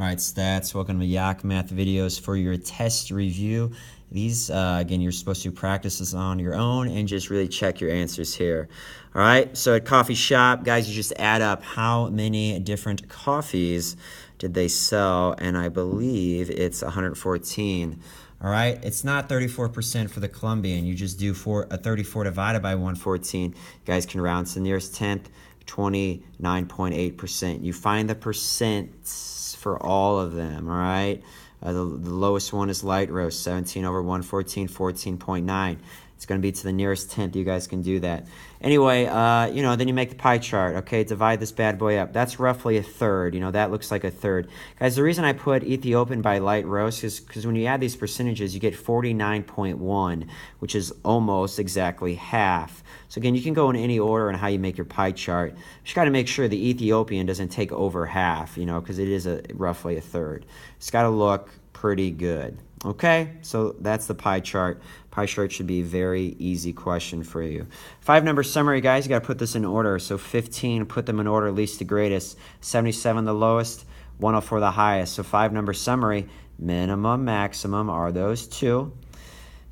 All right, stats, welcome to Yak Math videos for your test review. These, again, you're supposed to practice this on your own and just really check your answers here. All right, so at coffee shop, guys, you just add up how many different coffees did they sell, and I believe it's 114. All right, it's not 34% for the Colombian. You just do 34 divided by 114. You guys can round to the nearest tenth, 29.8%. You find the percents for all of them, all right? The lowest one is light roast, 17 over 114, 14.9. It's going to be to the nearest tenth. You guys can do that. Anyway, then you make the pie chart, okay? Divide this bad boy up. That's roughly a third. That looks like a third. Guys, the reason I put Ethiopian by light roast is because when you add these percentages, you get 49.1, which is almost exactly half. So again, you can go in any order on how you make your pie chart. Just got to make sure the Ethiopian doesn't take over half, because it is roughly a third. It's got to look pretty good. Okay, so that's the pie chart. Pie chart should be a very easy question for you. 5-number summary, guys, you got to put this in order. So 15, put them in order, least to greatest. 77 the lowest, 104 the highest. So 5-number summary, minimum, maximum are those two.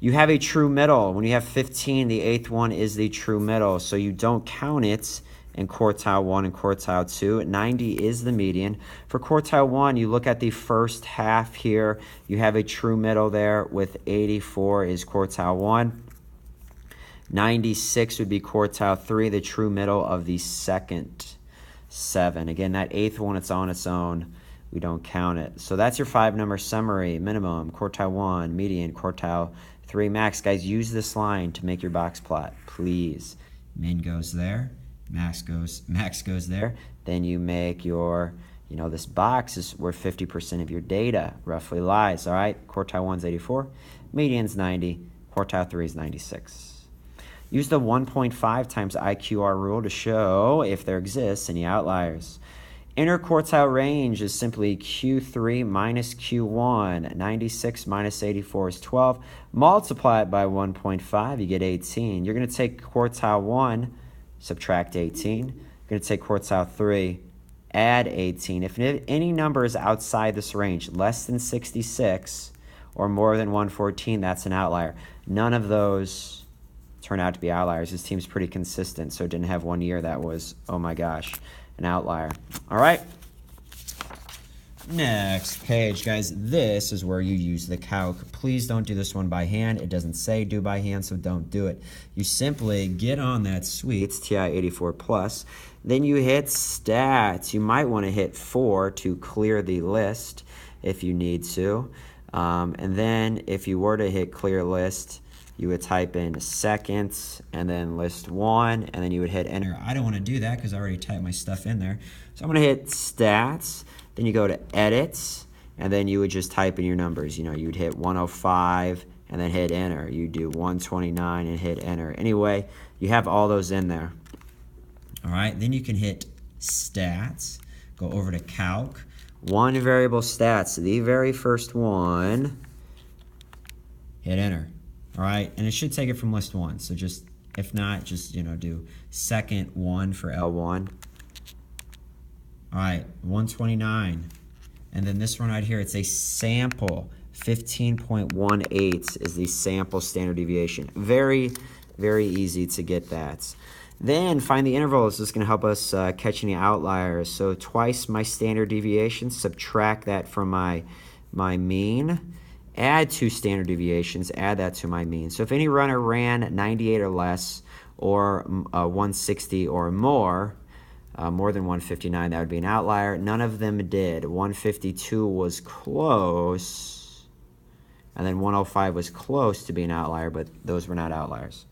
You have a true middle. When you have 15, the 8th one is the true middle. So you don't count it in quartile 1 and quartile 2. 90 is the median. For quartile 1, you look at the first half here. You have a true middle there with 84 is quartile 1. 96 would be quartile 3, the true middle of the second 7. Again, that 8th one, it's on its own. We don't count it. So that's your 5-number summary. Minimum, quartile 1, median, quartile 3, max. Guys, use this line to make your box plot, please. Min goes there. Max goes there. Then you make your, this box is where 50% of your data roughly lies, all right? Quartile 1's 84, median's 90, quartile 3 is 96. Use the 1.5 times IQR rule to show if there exists any outliers. Interquartile range is simply Q3 minus Q1. 96 minus 84 is 12. Multiply it by 1.5, you get 18. You're going to take quartile 1, subtract 18. You're going to take quartile 3, add 18. If any number is outside this range, less than 66 or more than 114, that's an outlier. None of those turn out to be outliers. This team's pretty consistent, so it didn't have one year that was, oh my gosh, an outlier. All right. Next page, guys. This is where you use the calc. Please don't do this one by hand. It doesn't say do by hand, so don't do it. You simply get on that suite, TI 84 plus. Then you hit stats. You might want to hit 4 to clear the list if you need to. And then if you were to hit clear list, you would type in seconds and then list 1, and then you would hit enter. I don't want to do that because I already typed my stuff in there. So I'm going to hit stats. Then you go to edits, and then you would just type in your numbers. You'd hit 105 and then hit enter. You do 129 and hit enter. Anyway, you have all those in there. All right, then you can hit stats, go over to calc. One variable stats, the very first one, hit enter. All right, and it should take it from list 1. So just, if not, just, do second 1 for L1. All right, 129. And then this one right here, it's a sample. 15.18 is the sample standard deviation. Very, very easy to get that. Then find the intervals. This is going to help us catch any outliers. So twice my standard deviation, subtract that from my mean. Add 2 standard deviations, add that to my mean. So if any runner ran 98 or less, or 160 or more than 159, that would be an outlier. None of them did. 152 was close, and then 105 was close to be an outlier, but those were not outliers.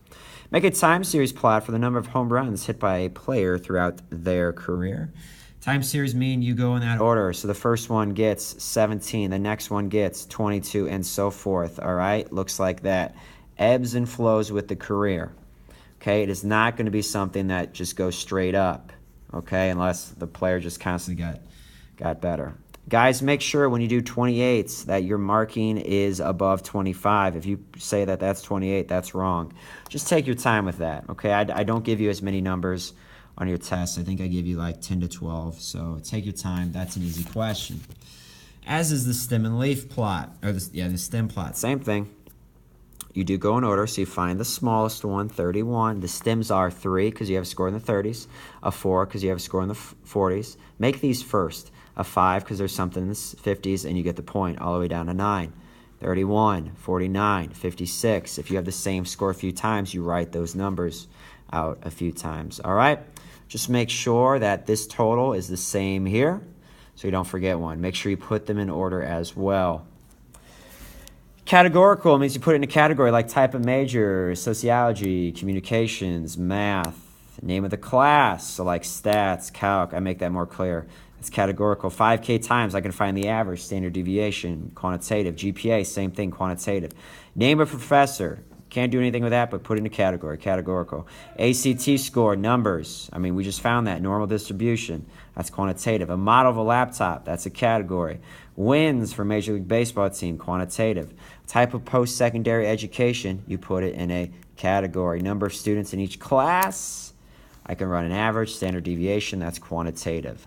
Make a time series plot for the number of home runs hit by a player throughout their career. Time series mean you go in that order. So the first one gets 17, the next one gets 22, and so forth. All right, looks like that. Ebbs and flows with the career. Okay, it is not going to be something that just goes straight up. Okay, unless the player just constantly got better. Guys, make sure when you do 28s that your marking is above 25. If you say that that's 28, that's wrong. Just take your time with that. Okay, I don't give you as many numbers on your test. I think I give you like 10 to 12. So take your time. That's an easy question. as is the stem and leaf plot, or the stem plot. Same thing. You do go in order, so you find the smallest one, 31. The stems are 3 because you have a score in the 30s, a 4 because you have a score in the 40s. Make these first. A 5 because there's something in the 50s, and you get the point all the way down to 9. 31, 49, 56. If you have the same score a few times, you write those numbers out a few times. All right? Just make sure that this total is the same here, so you don't forget one. Make sure you put them in order as well. Categorical means you put it in a category like type of major, sociology, communications, math, name of the class, so like stats, calc. I make that more clear. It's categorical. 5K times, I can find the average, standard deviation, quantitative. GPA, same thing, quantitative. Name of professor. Can't do anything with that, but put it in a category, categorical. ACT score, numbers. I mean, we just found that. Normal distribution, that's quantitative. A model of a laptop, that's a category. Wins for Major League Baseball team, quantitative. Type of post-secondary education, you put it in a category. Number of students in each class, I can run an average, standard deviation, that's quantitative.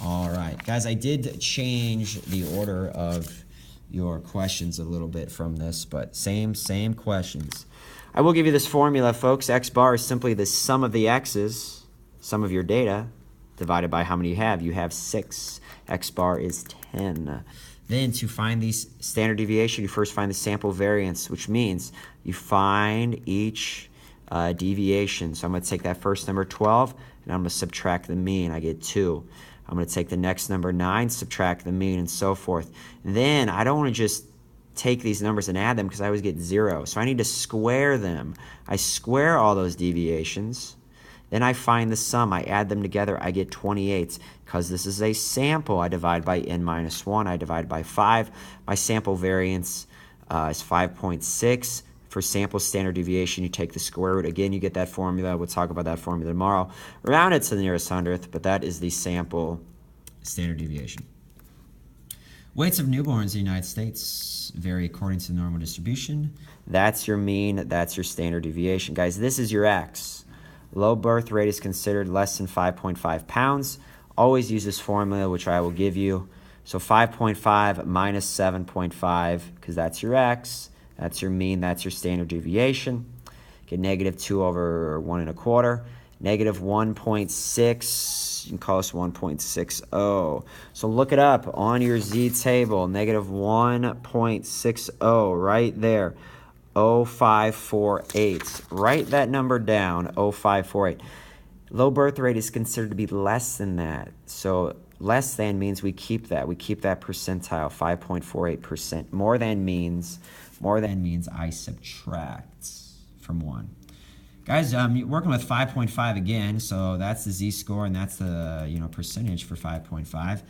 All right, guys, I did change the order of your questions a little bit from this, but same questions. I will give you this formula, folks. X bar is simply the sum of the x's, sum of your data, divided by how many you have. You have 6. X bar is 10. Then to find the standard deviation, you first find the sample variance, which means you find each deviation. So I'm going to take that first number, 12, and I'm going to subtract the mean. I get 2. I'm going to take the next number, 9, subtract the mean, and so forth. Then I don't want to just take these numbers and add them because I always get 0. So I need to square them. I square all those deviations. Then I find the sum. I add them together. I get 28. Because this is a sample, I divide by n minus 1. I divide by 5. My sample variance is 5.6. For sample standard deviation, you take the square root. Again, you get that formula. We'll talk about that formula tomorrow. Round it to the nearest hundredth, but that is the sample standard deviation. Weights of newborns in the United States vary according to the normal distribution. That's your mean. That's your standard deviation. Guys, this is your X. Low birth rate is considered less than 5.5 pounds. Always use this formula, which I will give you. So 5.5 minus 7.5, because that's your X. That's your mean, that's your standard deviation. Get negative 2 over 1 1/4. Negative 1.6, you can call this 1.60. So look it up on your Z table. Negative 1.60, right there. 0.548. Write that number down, 0.548. Low birth rate is considered to be less than that. So less than means we keep that. We keep that percentile, 5.48%. More than means I subtract from 1. Guys, you're working with 5.5 again, so that's the z-score, and that's the percentage for 5.5.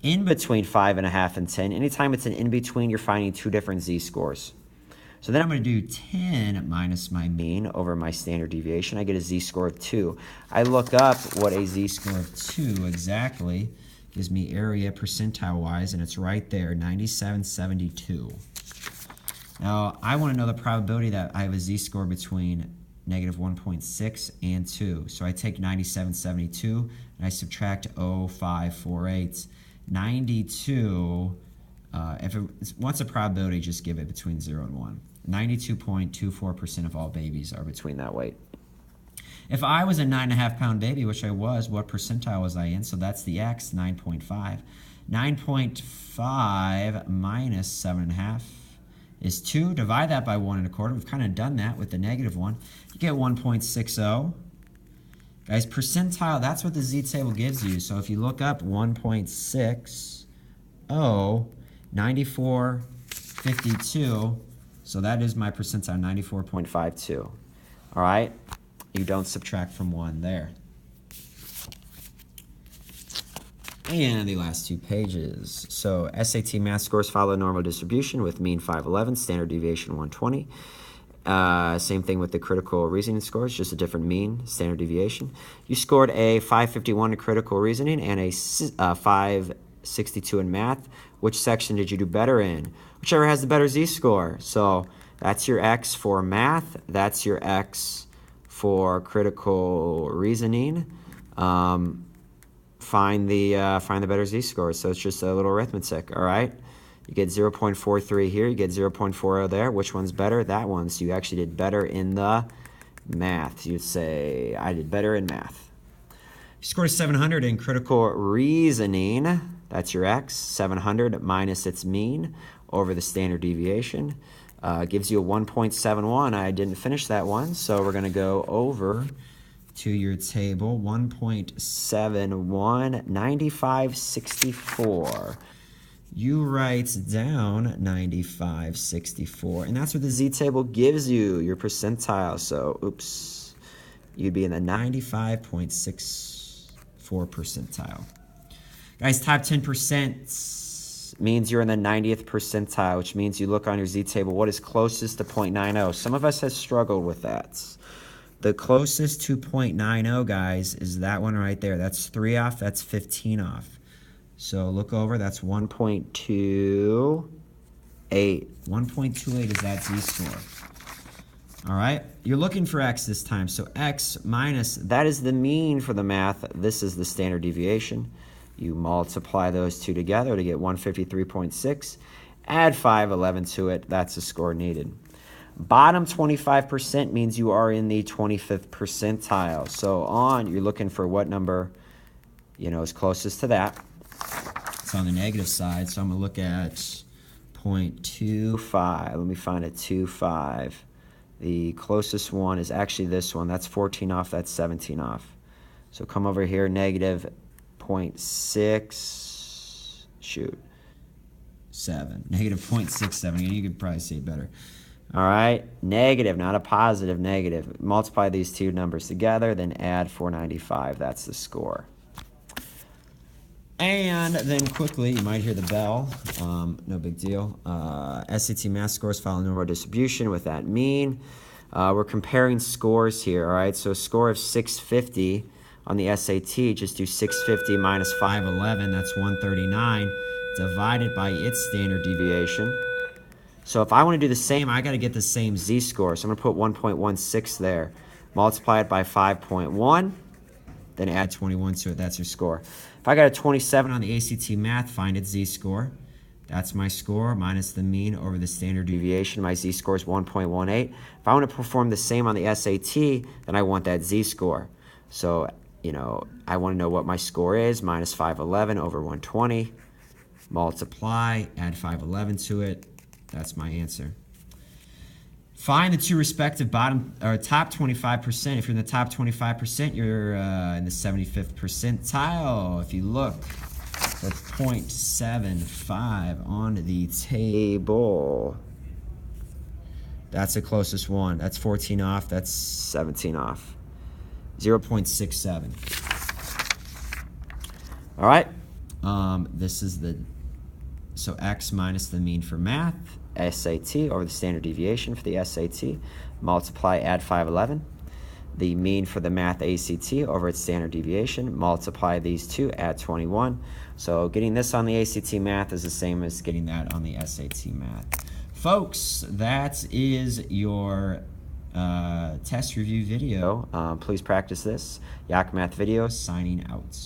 In between 5.5 and 10, anytime it's an in-between, you're finding 2 different z-scores. So then I'm going to do 10 minus my mean over my standard deviation. I get a z-score of 2. I look up what a z-score of 2 exactly gives me area percentile-wise, and it's right there, 97.72. Now, I want to know the probability that I have a z-score between negative 1.6 and 2. So I take 97.72 and I subtract 0.548. 92, if it wants a probability, just give it between 0 and 1. 92.24% of all babies are between that weight. If I was a 9.5 pound baby, which I was, what percentile was I in? So that's the X, 9.5. 9.5 minus 7.5 is 2. Divide that by 1 1/4. We've kind of done that with the negative 1. You get 1.60. Guys, percentile, that's what the z-table gives you. So if you look up 1.60, 94.52, so that is my percentile, 94.52. All right? You don't subtract from 1 there. And the last 2 pages. So SAT math scores follow normal distribution with mean 511, standard deviation 120. Same thing with the critical reasoning scores, just a different mean, standard deviation. You scored a 551 in critical reasoning and a 562 in math. Which section did you do better in? Whichever has the better z-score. So that's your X for math. That's your X for critical reasoning. find the better z-score. So it's just a little arithmetic, all right? You get 0.43 here, you get 0.40 there. Which one's better? That one. So you actually did better in the math. You'd say, I did better in math. You scored 700 in critical reasoning. That's your x. 700 minus its mean over the standard deviation. Gives you a 1.71. I didn't finish that one, so we're going to go over to your table. 1.71, 9564. You write down 9564, and that's what the z-table gives you, your percentile. So, oops, you'd be in the 95.64 percentile. Guys, top 10% means you're in the 90th percentile, which means you look on your z-table, what is closest to 0.90? Some of us have struggled with that. The closest to 0.90, guys, is that one right there. That's 3 off, that's 15 off. So look over, that's 1.28. 1.28 is that z-score. All right, you're looking for x this time. So x minus, that is the mean for the math. This is the standard deviation. You multiply those two together to get 153.6. Add 511 to it. That's the score needed. Bottom 25% means you are in the 25th percentile. So you're looking for what number, is closest to that. It's on the negative side, so I'm going to look at 0.25. Let me find a 2.5. The closest one is actually this one. That's 14 off, that's 17 off. So come over here, negative 0.6, negative 0.67. You could probably say it better. All right, negative, not a positive, negative. Multiply these two numbers together, then add 495. That's the score. And then quickly, you might hear the bell. No big deal. SAT math scores follow normal distribution with that mean. We're comparing scores here, all right? So a score of 650 on the SAT, just do 650 minus 511, that's 139, divided by its standard deviation. So if I want to do the same, I got to get the same z-score. So I'm going to put 1.16 there. Multiply it by 5.1, then add 21 to it. That's your score. If I got a 27 on the ACT math, find its z-score. That's my score minus the mean over the standard deviation. My z-score is 1.18. If I want to perform the same on the SAT, then I want that z-score. So, I want to know what my score is, minus 511 over 120. Multiply, add 511 to it. That's my answer. Find the two respective top 25%. If you're in the top 25%, you're in the 75th percentile. If you look, that's 0.75 on the table. That's the closest one. That's 14 off. That's 17 off. 0.67. All right. This is so x minus the mean for math, SAT, over the standard deviation for the SAT. Multiply, add 511. The mean for the math ACT over its standard deviation. Multiply these two, add 21. So getting this on the ACT math is the same as getting that on the SAT math. Folks, that is your test review video. Please practice this. Yak Math Video signing out.